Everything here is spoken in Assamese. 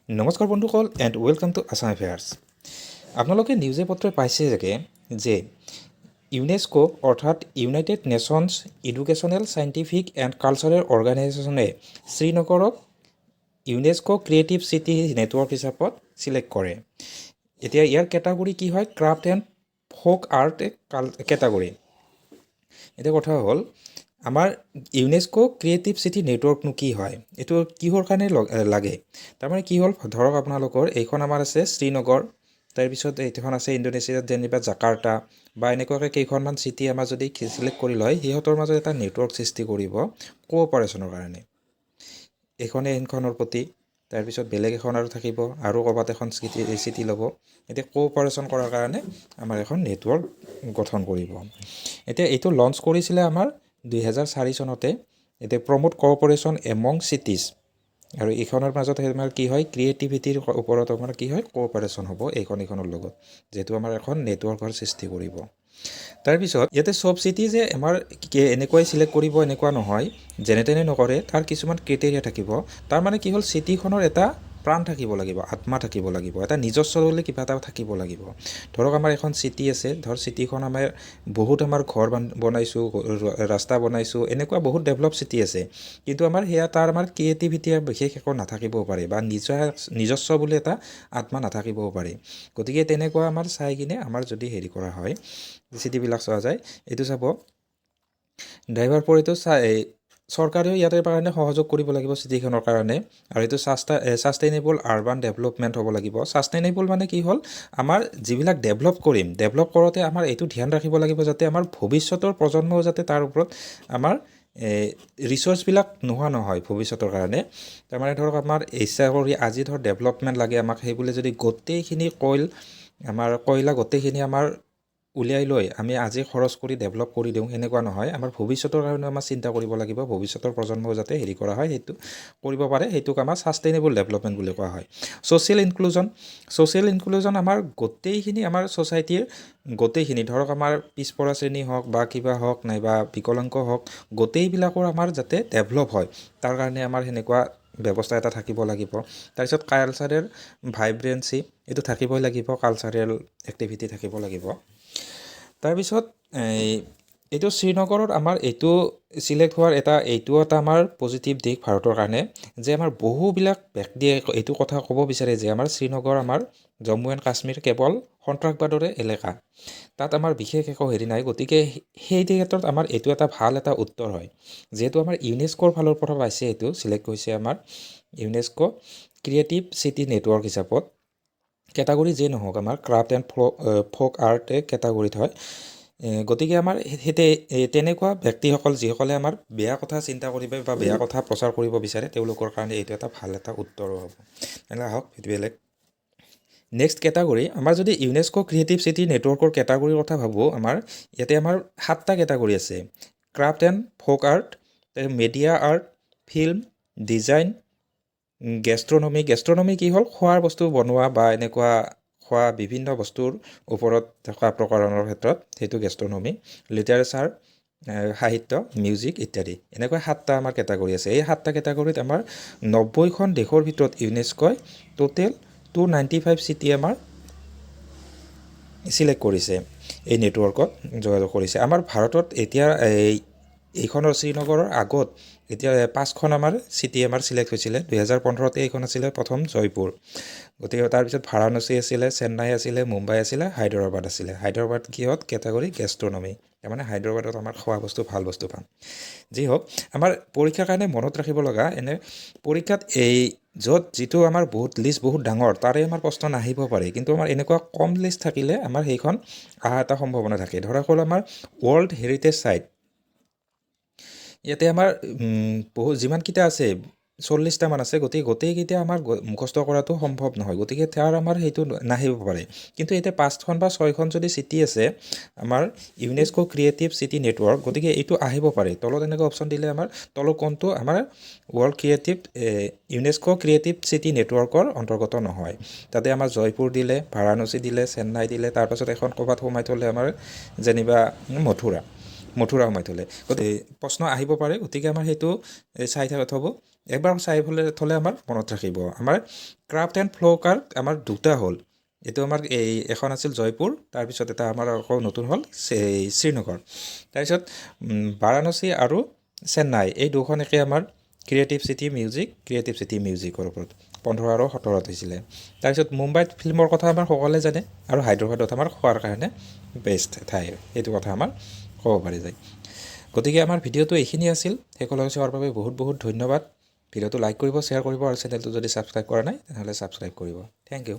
নমস্কাৰ বন্ধুসকল and welcome to Assam affairs. আপোনালোকে নিউজে পত্ৰে পাইছে যে ইউনেস্কো অৰ্থাৎ United Nations Educational Scientific and Cultural অৰ্গেনাইজেশ্যনে শ্ৰীনগৰক ইউনেস্কো ক্ৰিয়েটিভ চিটি নেটৱৰ্ক হিচাপত চিলেক্ট কৰে। এতিয়া ইয়াৰ কেটাগৰী কি হয়? Craft and folk art category. এতিয়া কথা হ'ল আমাৰ ইউনেস্কো ক্ৰিয়েটিভ চিটি নেটৱৰ্কনো কি হয়, এইটো কিহৰ কাৰণে লাগে? তাৰমানে কি হ'ল, ধৰক আপোনালোকৰ এইখন আমাৰ আছে শ্ৰীনগৰ, তাৰপিছত এইখন আছে ইণ্ডোনেছিয়াত যেনিবা জাকাৰ্টা বা এনেকুৱাকৈ কেইখনমান চিটি আমাৰ যদি চিলেক্ট কৰি লয়, সিহঁতৰ মাজত এটা নেটৱৰ্ক সৃষ্টি কৰিব কোঅপাৰেশ্যনৰ কাৰণে। এইখনে এইখনৰ প্ৰতি, তাৰপিছত বেলেগ এখন আৰু থাকিব, আৰু ক'ৰবাত এখন চিটি ল'ব। এতিয়া কোঅপাৰেশ্যন কৰাৰ কাৰণে আমাৰ এখন নেটৱৰ্ক গঠন কৰিব। এতিয়া এইটো লঞ্চ কৰিছিলে আমাৰ 2004 চনতে। এতিয়া প্ৰমোট কোঅপাৰেশ্যন এমং চিটিজ, আৰু এইখনৰ মাজত আমাৰ কি হয়, ক্ৰিয়েটিভিটিৰ ওপৰত আমাৰ কি হয়, কোঅপাৰেশ্যন হ'ব এইখনৰ লগত, যিহেতু আমাৰ এখন নেটৱৰ্কৰ সৃষ্টি কৰিব। তাৰপিছত ইয়াতে চব চিটি যে আমাৰ এনেকুৱাই চিলেক্ট কৰিব এনেকুৱা নহয়, যেনে তেনে নকৰে, তাৰ কিছুমান ক্ৰাইটেৰিয়া থাকিব। তাৰমানে কি হ'ল, চিটিখনৰ এটা প্ৰাণ থাকিব লাগিব, আত্মা থাকিব লাগিব, এটা নিজস্ব বুলি কিবা এটা থাকিব লাগিব। ধৰক আমাৰ এখন চিটি আছে, চিটিখন আমাৰ বহুত আমাৰ ঘৰ বনাইছোঁ, ৰাস্তা বনাইছোঁ, এনেকুৱা বহুত ডেভেলপ চিটি আছে, কিন্তু আমাৰ আমাৰ ক্ৰিয়েটিভিটি বিশেষ একো নাথাকিবও পাৰে, বা নিজস্ব বুলি এটা আত্মা নাথাকিবও পাৰে। গতিকে তেনেকুৱা আমাৰ চাই কিনে আমাৰ যদি হেৰি কৰা হয়, চিটিবিলাক চোৱা যায়, এইটো চাব ড্ৰাইভাৰ পৰ এইটো চৰকাৰেও ইয়াতে কাৰণে সহযোগ কৰিব লাগিব চিটিখনৰ কাৰণে। আৰু এইটো ছাষ্টেইনেবল আৰ্বান ডেভেলপমেণ্ট হ'ব লাগিব। ছাষ্টেইনেবল মানে কি হ'ল, আমাৰ যিবিলাক ডেভেলপ কৰিম, ডেভেলপ কৰোঁতে আমাৰ এইটো ধ্যান ৰাখিব লাগিব যাতে আমাৰ ভৱিষ্যতৰ প্ৰজন্মও যাতে তাৰ ওপৰত আমাৰ ৰিচৰ্চবিলাক নোহোৱা নহয় ভৱিষ্যতৰ কাৰণে। তাৰমানে ধৰক আমাৰ ইচ্ছা কৰি আজি ডেভেলপমেণ্ট লাগে আমাক, সেইবুলি যদি গোটেইখিনি কয়লা গোটেইখিনি আমাৰ উলিয়াই লৈ আমি আজি খৰচ কৰি ডেভেলপ কৰি দিওঁ, এনেকুৱা নহয়। আমাৰ ভৱিষ্যতৰ কাৰণে আমাৰ চিন্তা কৰিব লাগিব, ভৱিষ্যতৰ প্ৰজন্মও যাতে হেৰি কৰা হয়, সেইটো কৰিব পাৰে, সেইটোক আমাৰ ছাষ্টেইনেবল ডেভেলপমেণ্ট বুলি কোৱা হয়। ছ'চিয়েল ইনক্লুজন আমাৰ গোটেইখিনি আমাৰ ছ'চাইটিৰ গোটেইখিনি, ধৰক আমাৰ পিছপৰা শ্ৰেণী হওক বা কিবা হওক, নাইবা বিকলাংগ হওক, গোটেইবিলাকৰ আমাৰ যাতে ডেভেলপ হয়, তাৰ কাৰণে আমাৰ সেনেকুৱা ব্যৱস্থা এটা থাকিব লাগিব। তাৰপিছত কালচাৰেল ভাইব্ৰেঞ্চি, এইটো থাকিবই লাগিব, কালচাৰেল এক্টিভিটি থাকিব লাগিব। তাৰপিছত এইটো শ্ৰীনগৰত আমাৰ এইটো চিলেক্ট হোৱাৰ এইটো এটা আমাৰ পজিটিভ দিশ ভাৰতৰ কাৰণে, যে আমাৰ বহুবিলাক ব্যক্তিয়ে এইটো কথা ক'ব বিচাৰে যে আমাৰ শ্ৰীনগৰ, আমাৰ জম্মু এণ্ড কাশ্মীৰ কেৱল সন্ত্ৰাসবাদৰে এলেকা, তাত আমাৰ বিশেষ একো হেৰি নাই। গতিকে সেই ক্ষেত্ৰত আমাৰ এইটো এটা ভাল এটা উত্তৰ হয়, যিহেতু আমাৰ ইউনেস্কোৰ ফালৰ পৰা পাইছে, এইটো চিলেক্ট হৈছে আমাৰ ইউনেস্কো ক্ৰিয়েটিভ চিটি নেটৱৰ্ক হিচাপত। কেটাগৰী যে নহওক, আমাৰ ক্ৰাফ্ট এণ্ড ফ'ক আৰ্ট কেটাগৰীত হয়। গতিকে আমাৰ তেনেকুৱা ব্যক্তিসকল যিসকলে আমাৰ বেয়া কথা চিন্তা কৰিব বা বেয়া কথা প্ৰচাৰ কৰিব বিচাৰে, তেওঁলোকৰ কাৰণে এইটো এটা ভাল এটা উত্তৰো হ'ব। তেনেহ'লে আহক সেইটো বেলেগ। নেক্সট কেটাগৰী, আমাৰ যদি ইউনেস্কো ক্ৰিয়েটিভ চিটি নেটৱৰ্কৰ কেটাগৰীৰ কথা ভাবোঁ, আমাৰ ইয়াতে আমাৰ 7টা কেটাগৰী আছে। Craft and folk art, media art, film, design, gastronomy কি হ'ল, খোৱাৰ বস্তু বনোৱা বা এনেকুৱা খোৱা বিভিন্ন বস্তুৰ ওপৰত থকা প্ৰকৰণৰ ক্ষেত্ৰত, সেইটো গেষ্ট্ৰনমি, লিটাৰেচাৰ, সাহিত্য, মিউজিক ইত্যাদি, এনেকুৱা 7টা আমাৰ কেটাগৰী আছে। এই 7টা কেটাগৰীত আমাৰ 90খন দেশৰ ভিতৰত ইউনেস্কোই টোটেল 295 চিটি আমাৰ চিলেক্ট কৰিছে, এই নেটৱৰ্কত যোগাযোগ কৰিছে। আমাৰ ভাৰতত এতিয়া এইখনৰ শ্ৰীনগৰৰ আগত এতিয়া 5খন আমাৰ চিটি আমাৰ চিলেক্ট হৈছিলে। 2015তে এইখন আছিলে প্ৰথম জয়পুৰ, গতিকে তাৰপিছত ভাৰাণসী আছিলে, চেন্নাই আছিলে, মুম্বাই আছিলে, হায়দৰাবাদ আছিলে। হায়দৰাবাদ কিহত কেটাগৰী? গেষ্ট্ৰনমি, তাৰমানে হায়দৰাবাদত আমাৰ খোৱা বস্তু ভাল বস্তু পাম। যি হওক, আমাৰ পৰীক্ষাৰ কাৰণে মনত ৰাখিব লগা, পৰীক্ষাত যিটো আমাৰ লিষ্ট বহুত ডাঙৰ, তাৰে আমাৰ প্ৰশ্ন নাহিব পাৰে, কিন্তু আমাৰ এনেকুৱা কম লিষ্ট থাকিলে আমাৰ সেইখন অহা এটা সম্ভাৱনা থাকে। ধৰা হ'ল আমাৰ ৱৰ্ল্ড হেৰিটেজ চাইট, ইয়াতে আমাৰ যিমানকেইটা আছে 40টামান আছে, গতিকে গোটেইকেইটা আমাৰ মুখস্থ কৰাটো সম্ভৱ নহয়, গতিকে তাৰ আমাৰ সেইটো নাহিব পাৰে। কিন্তু এতিয়া 5খন বা 6খন যদি চিটি আছে আমাৰ ইউনেস্কো ক্ৰিয়েটিভ চিটি নেটৱৰ্ক, গতিকে এইটো আহিব পাৰে। তলত এনেকৈ অপশ্যন দিলে আমাৰ তলত কোনটো আমাৰ ইউনেস্কো ক্ৰিয়েটিভ চিটি নেটৱৰ্কৰ অন্তৰ্গত নহয়। তাতে আমাৰ জয়পুৰ দিলে, ভাৰাণসী দিলে, চেন্নাই দিলে, তাৰপাছত এখন ক'ৰবাত সোমাই থ'লে আমাৰ যেনিবা মথুৰা সোমাই থ'লে, গতিকে প্ৰশ্ন আহিব পাৰে। গতিকে আমাৰ সেইটো চাই থ'ব, একবাৰ চাই থ'লে আমাৰ মনত ৰাখিব। আমাৰ ক্ৰাফ্ট এণ্ড ফ্ল'কাৰ আমাৰ দুটা হ'ল, এইটো আমাৰ এখন আছিল জয়পুৰ, তাৰপিছত এটা আমাৰ আকৌ নতুন হ'ল শ্ৰীনগৰ। তাৰপিছত বাৰাণসী আৰু চেন্নাই এই দুখন একে আমাৰ ক্ৰিয়েটিভ চিটি মিউজিকৰ ওপৰত 15 আৰু 17 হৈছিলে। তাৰপিছত মুম্বাইত ফিল্মৰ কথা আমাৰ সকলোৱে জানে, আৰু হায়দৰাবাদত আমাৰ খোৱাৰ কাৰণে বেষ্ট ঠাই, সেইটো কথা আমাৰ ক'ব পাৰি যায়। গতিকে আমাৰ ভিডিঅ'টো এইখিনি আছিল। শেষলৈ চোৱাৰ বাবে বহুত বহুত ধন্যবাদ। ভিডিঅ'টো লাইক কৰিব, শ্বেয়াৰ কৰিব, আৰু চেনেলটো যদি ছাবস্ক্ৰাইব কৰা নাই তেনেহ'লে ছাবস্ক্ৰাইব কৰিব। Thank U.